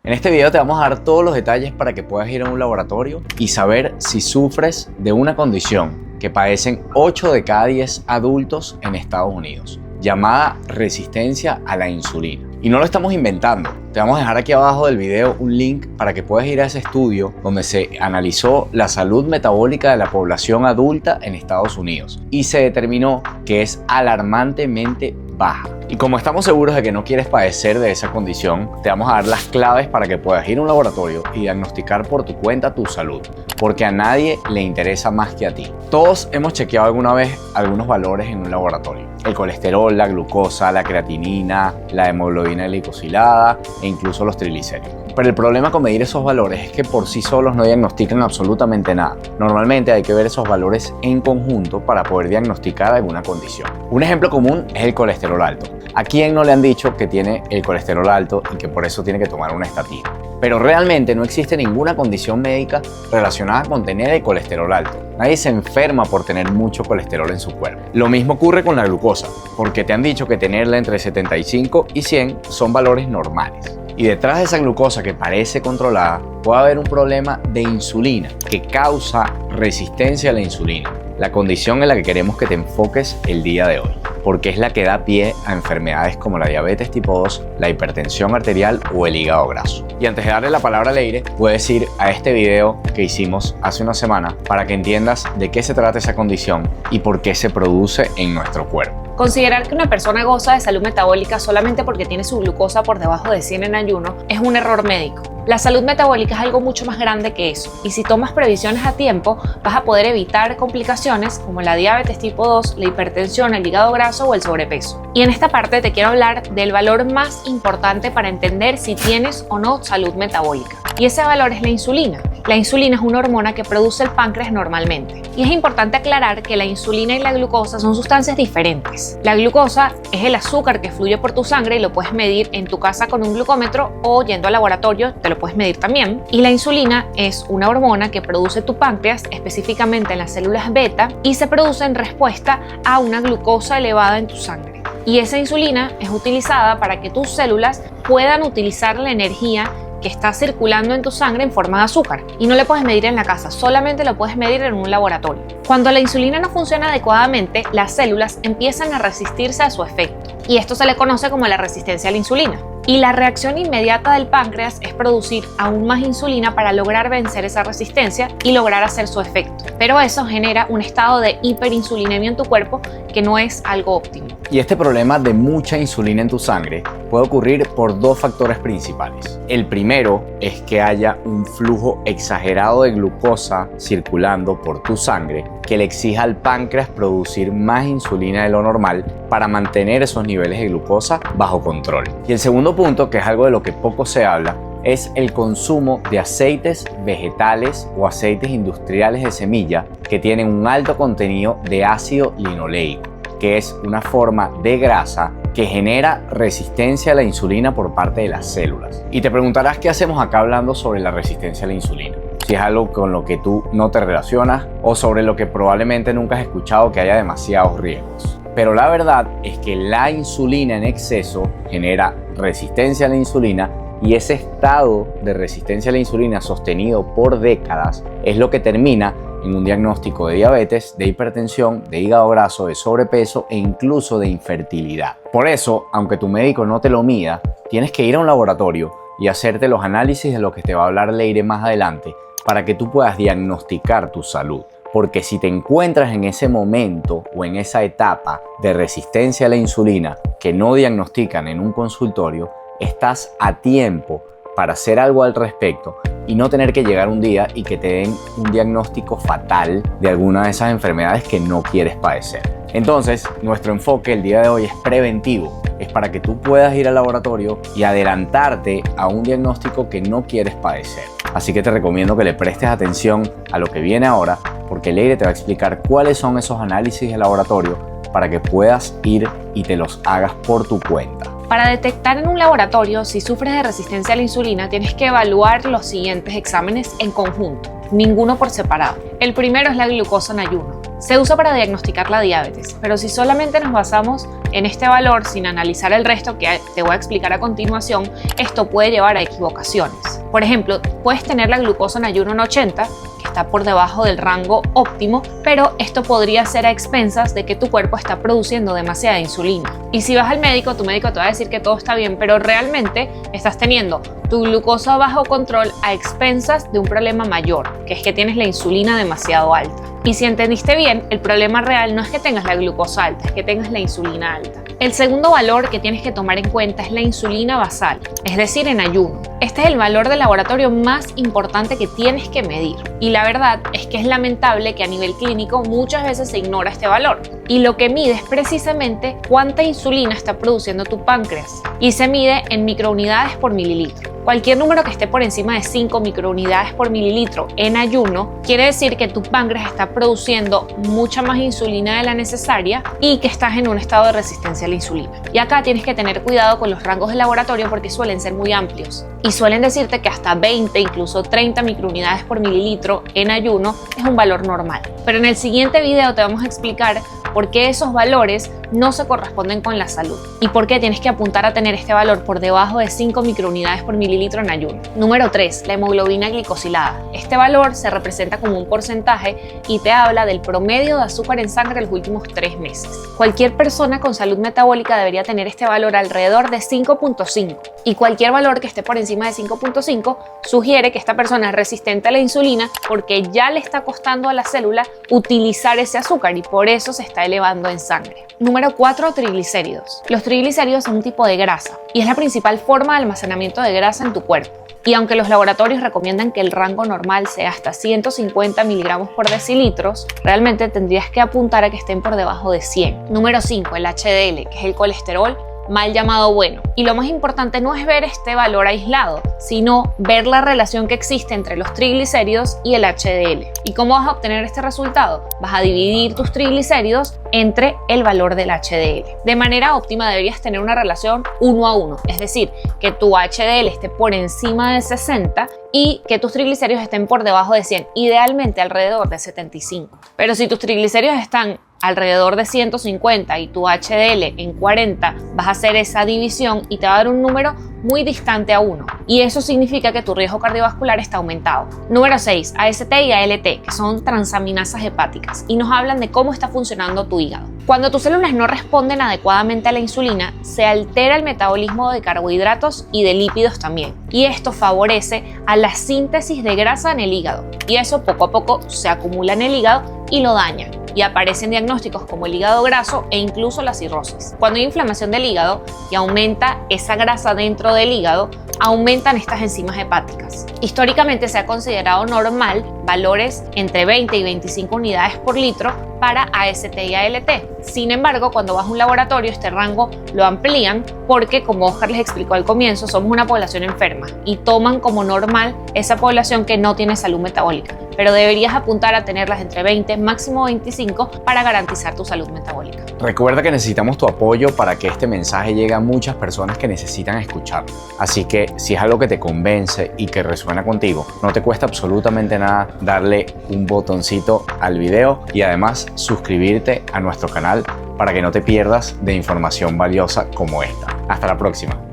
En este video te vamos a dar todos los detalles para que puedas ir a un laboratorio y saber si sufres de una condición que padecen 8 de cada 10 adultos en Estados Unidos, llamada resistencia a la insulina. Y no lo estamos inventando. Te vamos a dejar aquí abajo del video un link para que puedas ir a ese estudio donde se analizó la salud metabólica de la población adulta en Estados Unidos y se determinó que es alarmantemente baja. Y como estamos seguros de que no quieres padecer de esa condición, te vamos a dar las claves para que puedas ir a un laboratorio y diagnosticar por tu cuenta tu salud, porque a nadie le interesa más que a ti. Todos hemos chequeado alguna vez algunos valores en un laboratorio: el colesterol, la glucosa, la creatinina, la hemoglobina glicosilada e incluso los triglicéridos. Pero el problema con medir esos valores es que por sí solos no diagnostican absolutamente nada. Normalmente hay que ver esos valores en conjunto para poder diagnosticar alguna condición. Un ejemplo común es el colesterol alto. ¿A quién no le han dicho que tiene el colesterol alto y que por eso tiene que tomar una estatina? Pero realmente no existe ninguna condición médica relacionada con tener el colesterol alto. Nadie se enferma por tener mucho colesterol en su cuerpo. Lo mismo ocurre con la glucosa, porque te han dicho que tenerla entre 75 y 100 son valores normales. Y detrás de esa glucosa que parece controlada, puede haber un problema de insulina que causa resistencia a la insulina, la condición en la que queremos que te enfoques el día de hoy, porque es la que da pie a enfermedades como la diabetes tipo 2, la hipertensión arterial o el hígado graso. Y antes de darle la palabra a Leire, puedes ir a este video que hicimos hace una semana para que entiendas de qué se trata esa condición y por qué se produce en nuestro cuerpo. Considerar que una persona goza de salud metabólica solamente porque tiene su glucosa por debajo de 100 en ayuno es un error médico. La salud metabólica es algo mucho más grande que eso, y si tomas previsiones a tiempo vas a poder evitar complicaciones como la diabetes tipo 2, la hipertensión, el hígado graso o el sobrepeso. Y en esta parte te quiero hablar del valor más importante para entender si tienes o no salud metabólica, y ese valor es la insulina. La insulina es una hormona que produce el páncreas normalmente. Y es importante aclarar que la insulina y la glucosa son sustancias diferentes. La glucosa es el azúcar que fluye por tu sangre y lo puedes medir en tu casa con un glucómetro o yendo al laboratorio te lo puedes medir también. Y la insulina es una hormona que produce tu páncreas, específicamente en las células beta, y se produce en respuesta a una glucosa elevada en tu sangre. Y esa insulina es utilizada para que tus células puedan utilizar la energía que está circulando en tu sangre en forma de azúcar, y no le puedes medir en la casa, solamente lo puedes medir en un laboratorio. Cuando la insulina no funciona adecuadamente, las células empiezan a resistirse a su efecto, y esto se le conoce como la resistencia a la insulina. Y la reacción inmediata del páncreas es producir aún más insulina para lograr vencer esa resistencia y lograr hacer su efecto. Pero eso genera un estado de hiperinsulinemia en tu cuerpo que no es algo óptimo. Y este problema de mucha insulina en tu sangre puede ocurrir por dos factores principales. El primero es que haya un flujo exagerado de glucosa circulando por tu sangre que le exija al páncreas producir más insulina de lo normal para mantener esos niveles de glucosa bajo control. Y el segundo punto, que es algo de lo que poco se habla, es el consumo de aceites vegetales o aceites industriales de semilla que tienen un alto contenido de ácido linoleico, que es una forma de grasa que genera resistencia a la insulina por parte de las células. Y te preguntarás qué hacemos acá hablando sobre la resistencia a la insulina, si es algo con lo que tú no te relacionas o sobre lo que probablemente nunca has escuchado que haya demasiados riesgos. Pero la verdad es que la insulina en exceso genera resistencia a la insulina, y ese estado de resistencia a la insulina sostenido por décadas es lo que termina en un diagnóstico de diabetes, de hipertensión, de hígado graso, de sobrepeso e incluso de infertilidad. Por eso, aunque tu médico no te lo mida, tienes que ir a un laboratorio y hacerte los análisis de lo que te va a hablar Leire más adelante para que tú puedas diagnosticar tu salud. Porque si te encuentras en ese momento o en esa etapa de resistencia a la insulina que no diagnostican en un consultorio, estás a tiempo para hacer algo al respecto y no tener que llegar un día y que te den un diagnóstico fatal de alguna de esas enfermedades que no quieres padecer. Entonces, nuestro enfoque el día de hoy es preventivo, es para que tú puedas ir al laboratorio y adelantarte a un diagnóstico que no quieres padecer. Así que te recomiendo que le prestes atención a lo que viene ahora, porque Leire te va a explicar cuáles son esos análisis de laboratorio para que puedas ir y te los hagas por tu cuenta. Para detectar en un laboratorio si sufres de resistencia a la insulina, tienes que evaluar los siguientes exámenes en conjunto, ninguno por separado. El primero es la glucosa en ayuno. Se usa para diagnosticar la diabetes, pero si solamente nos basamos en este valor sin analizar el resto que te voy a explicar a continuación, esto puede llevar a equivocaciones. Por ejemplo, puedes tener la glucosa en ayuno en 80, que está por debajo del rango óptimo, pero esto podría ser a expensas de que tu cuerpo está produciendo demasiada insulina. Y si vas al médico, tu médico te va a decir que todo está bien, pero realmente estás teniendo tu glucosa bajo control a expensas de un problema mayor, que es que tienes la insulina demasiado alta. Y si entendiste bien, el problema real no es que tengas la glucosa alta, es que tengas la insulina alta. El segundo valor que tienes que tomar en cuenta es la insulina basal, es decir, en ayuno. Este es el valor de laboratorio más importante que tienes que medir. Y la verdad es que es lamentable que a nivel clínico muchas veces se ignora este valor. Y lo que mide es precisamente cuánta insulina está produciendo tu páncreas. Y se mide en microunidades por mililitro. Cualquier número que esté por encima de 5 microunidades por mililitro en ayuno quiere decir que tu páncreas está produciendo mucha más insulina de la necesaria y que estás en un estado de resistencia a la insulina. Y acá tienes que tener cuidado con los rangos de laboratorio porque suelen ser muy amplios y suelen decirte que hasta 20, incluso 30 microunidades por mililitro en ayuno es un valor normal. Pero en el siguiente video te vamos a explicar por qué esos valores no se corresponden con la salud y por qué tienes que apuntar a tener este valor por debajo de 5 microunidades por mililitro en ayuno. Número 3. La hemoglobina glicosilada. Este valor se representa como un porcentaje y te habla del promedio de azúcar en sangre los últimos 3 meses. Cualquier persona con salud metabólica debería tener este valor alrededor de 5.5 y cualquier valor que esté por encima de 5.5 sugiere que esta persona es resistente a la insulina porque ya le está costando a la célula utilizar ese azúcar y por eso se está elevando en sangre. Número 4. Triglicéridos. Los triglicéridos son un tipo de grasa y es la principal forma de almacenamiento de grasa en tu cuerpo. Y aunque los laboratorios recomiendan que el rango normal sea hasta 150 miligramos por decilitros, realmente tendrías que apuntar a que estén por debajo de 100. Número 5. El HDL, que es el colesterol mal llamado bueno. Y lo más importante no es ver este valor aislado, sino ver la relación que existe entre los triglicéridos y el HDL. ¿Y cómo vas a obtener este resultado? Vas a dividir tus triglicéridos entre el valor del HDL. De manera óptima deberías tener una relación 1 a 1, es decir, que tu HDL esté por encima de 60 y que tus triglicéridos estén por debajo de 100, idealmente alrededor de 75. Pero si tus triglicéridos están alrededor de 150 y tu HDL en 40, vas a hacer esa división y te va a dar un número muy distante a 1. Y eso significa que tu riesgo cardiovascular está aumentado. Número 6. AST y ALT, que son transaminasas hepáticas y nos hablan de cómo está funcionando tu hígado. Cuando tus células no responden adecuadamente a la insulina, se altera el metabolismo de carbohidratos y de lípidos también. Y esto favorece a la síntesis de grasa en el hígado. Y eso poco a poco se acumula en el hígado y lo daña. Y aparecen diagnósticos como el hígado graso e incluso la cirrosis. Cuando hay inflamación del hígado y aumenta esa grasa dentro del hígado, aumentan estas enzimas hepáticas. Históricamente se ha considerado normal valores entre 20 y 25 unidades por litro para AST y ALT. Sin embargo, cuando vas a un laboratorio, este rango lo amplían porque, como Oscar les explicó al comienzo, somos una población enferma y toman como normal esa población que no tiene salud metabólica. Pero deberías apuntar a tenerlas entre 20, máximo 25 para garantizar tu salud metabólica. Recuerda que necesitamos tu apoyo para que este mensaje llegue a muchas personas que necesitan escucharlo. Así que si es algo que te convence y que resuena contigo, no te cuesta absolutamente nada darle un botoncito al video y además suscribirte a nuestro canal para que no te pierdas de información valiosa como esta. Hasta la próxima.